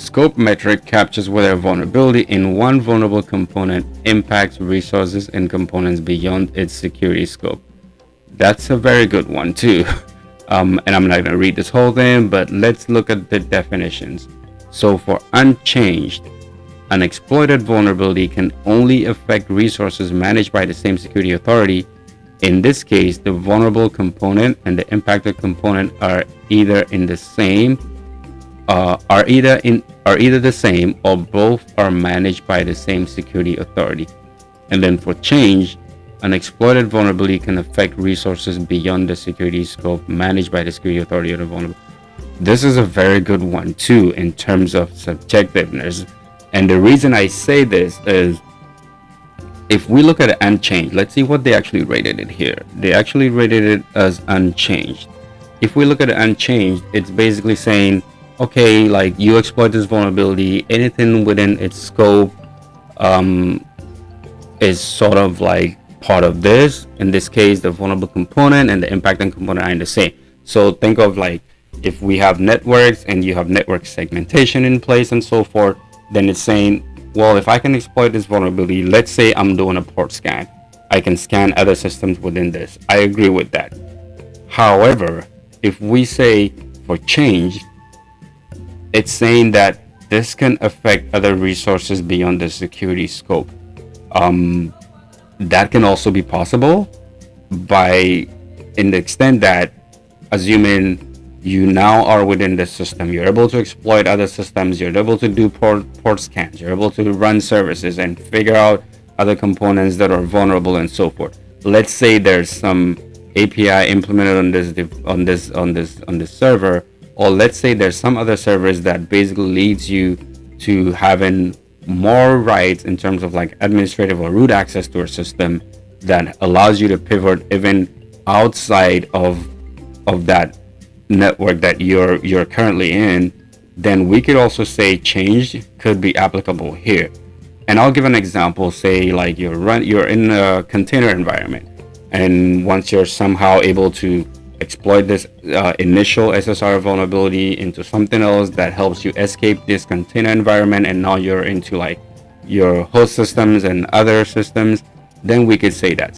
Scope metric captures whether a vulnerability in one vulnerable component impacts resources and components beyond its security scope. That's a very good one too. And I'm not going to read this whole thing, but let's look at the definitions. So for unchanged, an exploited vulnerability can only affect resources managed by the same security authority. In this case, the vulnerable component and the impacted component are either the same or both are managed by the same security authority. And then for change, an exploited vulnerability can affect resources beyond the security scope managed by the security authority of the vulnerable. This is a very good one too in terms of subjectiveness. And the reason I say this is, if we look at unchanged, let's see what they actually rated it here. They actually rated it as unchanged. If we look at unchanged, it's basically saying, okay, like you exploit this vulnerability, anything within its scope is sort of like part of this. In this case, the vulnerable component and the impacting component are the same. So think of like if we have networks and you have network segmentation in place and so forth, then it's saying, well, if I can exploit this vulnerability, let's say I'm doing a port scan, I can scan other systems within this. I agree with that. However, if we say for change, it's saying that this can affect other resources beyond the security scope. That can also be possible by, in the extent that, assuming you now are within the system, you're able to exploit other systems, you're able to do port scans, you're able to run services and figure out other components that are vulnerable and so forth. Let's say there's some API implemented on this server, or let's say there's some other servers that basically leads you to having more rights in terms of like administrative or root access to a system that allows you to pivot even outside of that network that you're currently in. Then we could also say change could be applicable here. And I'll give an example. Say like you're in a container environment, and once you're somehow able to exploit this initial SSR vulnerability into something else that helps you escape this container environment, and now you're into like your host systems and other systems, then we could say that